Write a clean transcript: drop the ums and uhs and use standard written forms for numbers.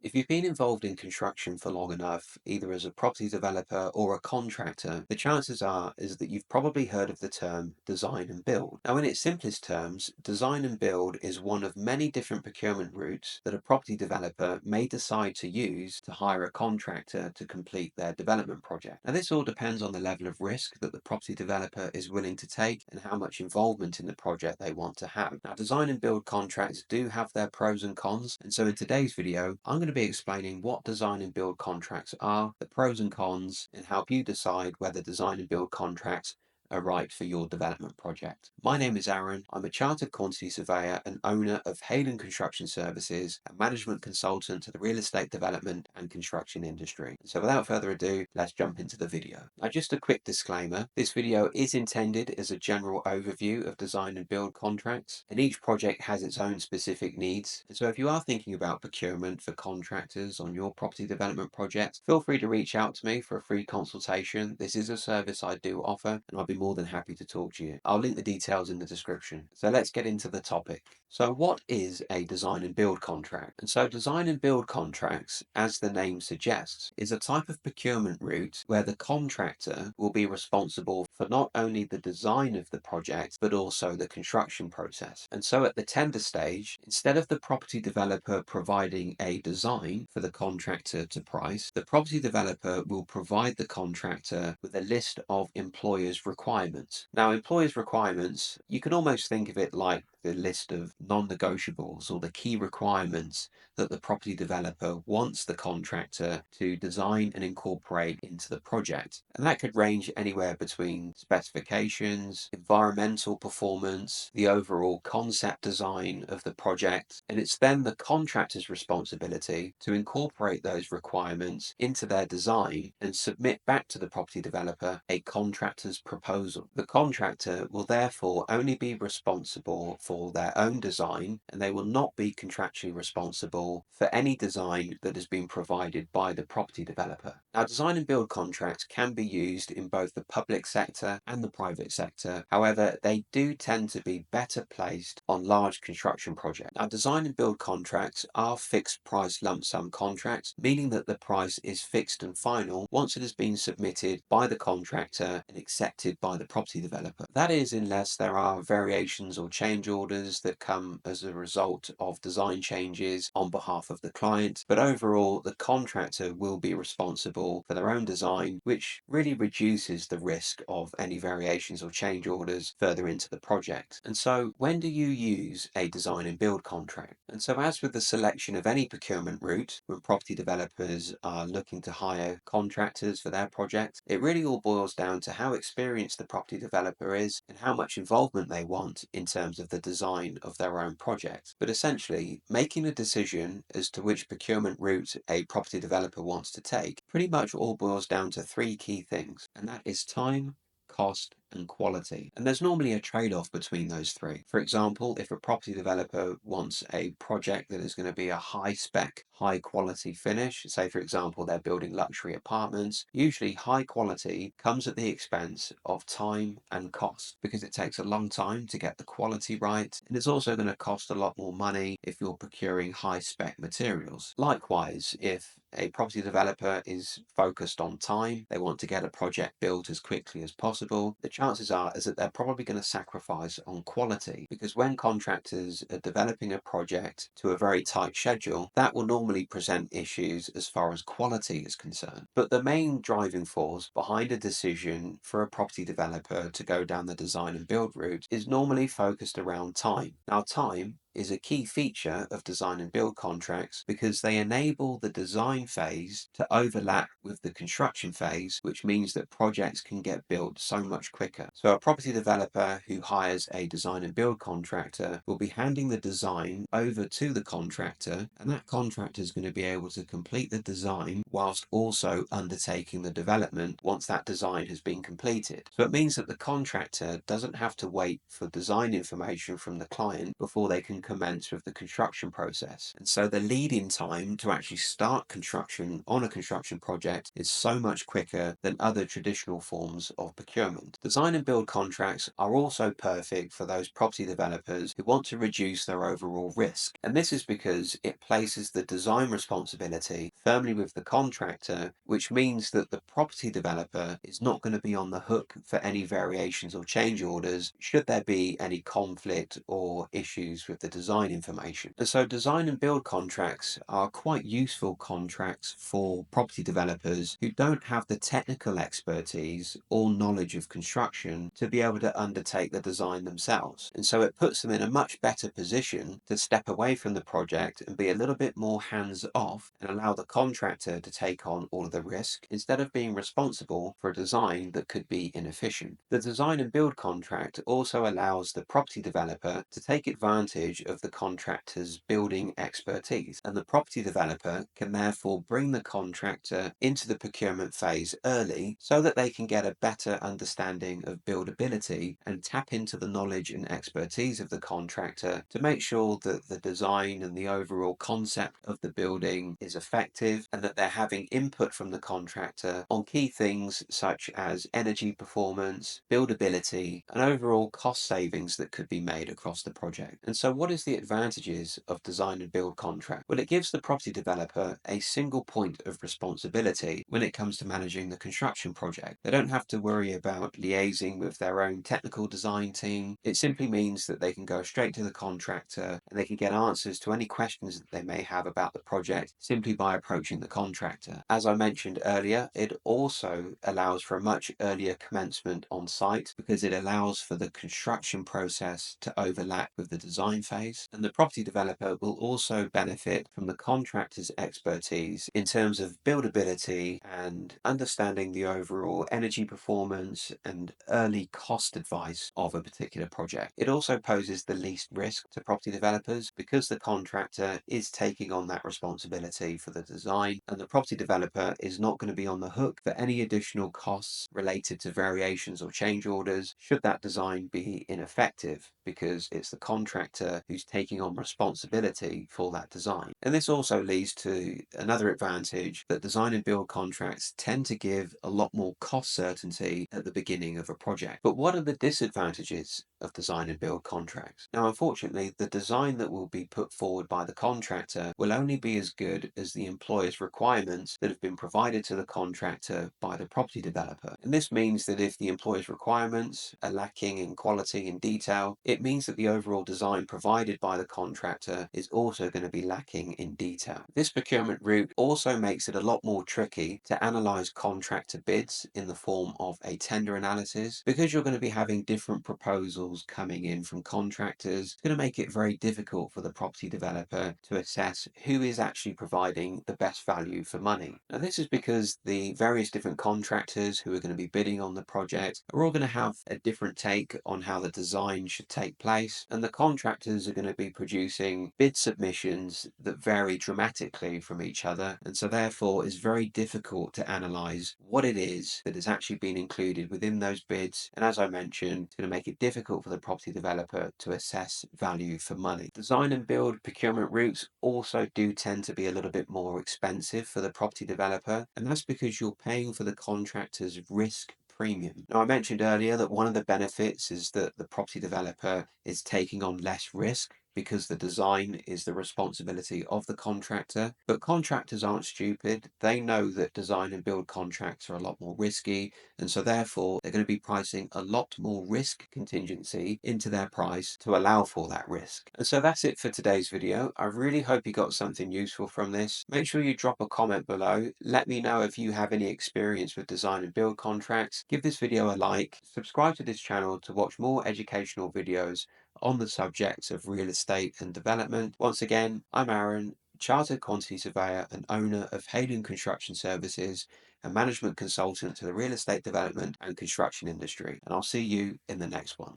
If you've been involved in construction for long enough, either as a property developer or a contractor, the chances are is that you've probably heard of the term design and build. Now, in its simplest terms, design and build is one of many different procurement routes that a property developer may decide to use to hire a contractor to complete their development project. Now, this all depends on the level of risk that the property developer is willing to take and how much involvement in the project they want to have. Now, design and build contracts do have their pros and cons, and so in today's video, I'm going to be explaining what design and build contracts are, the pros and cons, and help you decide whether design and build contracts are right for your development project. My name is Aaron. I'm a chartered quantity surveyor and owner of Hayden Construction Services, a management consultant to the real estate development and construction industry. So without further ado, let's jump into the video. Now, just a quick disclaimer. This video is intended as a general overview of design and build contracts, and each project has its own specific needs. And so if you are thinking about procurement for contractors on your property development project, feel free to reach out to me for a free consultation. This is a service I do offer, and I'll be more than happy to talk to you. I'll link the details in the description. So let's get into the topic. So what is a design and build contract? And so design and build contracts, as the name suggests, is a type of procurement route where the contractor will be responsible for not only the design of the project, but also the construction process. And so at the tender stage, instead of the property developer providing a design for the contractor to price, the property developer will provide the contractor with a list of employers' requirements. Now, employers' requirements, you can almost think of it like the list of non-negotiables or the key requirements that the property developer wants the contractor to design and incorporate into the project. And that could range anywhere between specifications, environmental performance, the overall concept design of the project. And it's then the contractor's responsibility to incorporate those requirements into their design and submit back to the property developer a contractor's proposal. The contractor will therefore only be responsible for their own design, and they will not be contractually responsible for any design that has been provided by the property developer. Now, design and build contracts can be used in both the public sector and the private sector. However, they do tend to be better placed on large construction projects. Now, design and build contracts are fixed price lump sum contracts, meaning that the price is fixed and final once it has been submitted by the contractor and accepted by the property developer. That is, unless there are variations or change orders that come as a result of design changes on behalf of the client. But overall, the contractor will be responsible for their own design, which really reduces the risk of any variations or change orders further into the project. And so when do you use a design and build contract? And so as with the selection of any procurement route, when property developers are looking to hire contractors for their project, it really all boils down to how experienced the property developer is and how much involvement they want in terms of the design of their own project. But essentially, making a decision as to which procurement route a property developer wants to take pretty much all boils down to three key things, and that is time, cost, and quality. And there's normally a trade-off between those three. For example, if a property developer wants a project that is going to be a high spec, high quality finish, say for example they're building luxury apartments, usually high quality comes at the expense of time and cost because it takes a long time to get the quality right, and it's also going to cost a lot more money if you're procuring high spec materials. Likewise, if a property developer is focused on time, they want to get a project built as quickly as possible, the chances are is that they're probably going to sacrifice on quality, because when contractors are developing a project to a very tight schedule, that will normally present issues as far as quality is concerned. But the main driving force behind a decision for a property developer to go down the design and build route is normally focused around time. Now, time is a key feature of design and build contracts because they enable the design phase to overlap with the construction phase, which means that projects can get built so much quicker. So a property developer who hires a design and build contractor will be handing the design over to the contractor, and that contractor is going to be able to complete the design whilst also undertaking the development once that design has been completed. So it means that the contractor doesn't have to wait for design information from the client before they can commence with the construction process. And so the lead-in time to actually start construction on a construction project is so much quicker than other traditional forms of procurement. Design and build contracts are also perfect for those property developers who want to reduce their overall risk. And this is because it places the design responsibility firmly with the contractor, which means that the property developer is not going to be on the hook for any variations or change orders should there be any conflict or issues with the design information. And so design and build contracts are quite useful contracts for property developers who don't have the technical expertise or knowledge of construction to be able to undertake the design themselves. And so it puts them in a much better position to step away from the project and be a little bit more hands off and allow the contractor to take on all of the risk instead of being responsible for a design that could be inefficient. The design and build contract also allows the property developer to take advantage of the contractor's building expertise, and the property developer can therefore bring the contractor into the procurement phase early so that they can get a better understanding of buildability and tap into the knowledge and expertise of the contractor to make sure that the design and the overall concept of the building is effective and that they're having input from the contractor on key things such as energy performance, buildability, and overall cost savings that could be made across the project. And so what is the advantages of design and build contract? Well, it gives the property developer a single point of responsibility when it comes to managing the construction project. They don't have to worry about liaising with their own technical design team. It simply means that they can go straight to the contractor and they can get answers to any questions that they may have about the project simply by approaching the contractor. As I mentioned earlier, it also allows for a much earlier commencement on site because it allows for the construction process to overlap with the design phase, and the property developer will also benefit from the contractor's expertise in terms of buildability and understanding the overall energy performance and early cost advice of a particular project. It also poses the least risk to property developers because the contractor is taking on that responsibility for the design, and the property developer is not going to be on the hook for any additional costs related to variations or change orders should that design be ineffective, because it's the contractor who's taking on responsibility for that design. And this also leads to another advantage, that design and build contracts tend to give a lot more cost certainty at the beginning of a project. But what are the disadvantages of design and build contracts? Now, unfortunately, the design that will be put forward by the contractor will only be as good as the employer's requirements that have been provided to the contractor by the property developer. And this means that if the employer's requirements are lacking in quality and detail, it means that the overall design provided by the contractor is also going to be lacking in detail. This procurement route also makes it a lot more tricky to analyze contractor bids in the form of a tender analysis, because you're going to be having different proposals coming in from contractors. It's going to make it very difficult for the property developer to assess who is actually providing the best value for money. Now, this is because the various different contractors who are going to be bidding on the project are all going to have a different take on how the design should take place, and the contractors are going to be producing bid submissions that vary dramatically from each other, and so therefore it's very difficult to analyze what it is that has actually been included within those bids. And as I mentioned, it's going to make it difficult for the property developer to assess value for money. Design and build procurement routes also do tend to be a little bit more expensive for the property developer, and that's because you're paying for the contractor's risk premium. Now, I mentioned earlier that one of the benefits is that the property developer is taking on less risk because the design is the responsibility of the contractor. But contractors aren't stupid. They know that design and build contracts are a lot more risky, and so therefore they're going to be pricing a lot more risk contingency into their price to allow for that risk. And so that's it for today's video. I really hope you got something useful from this. Make sure you drop a comment below. Let me know if you have any experience with design and build contracts. Give this video a like. Subscribe to this channel to watch more educational videos on the subjects of real estate and development. Once again, I'm Aaron, Chartered Quantity Surveyor and owner of Hayden Construction Services, and management consultant to the real estate development and construction industry. And I'll see you in the next one.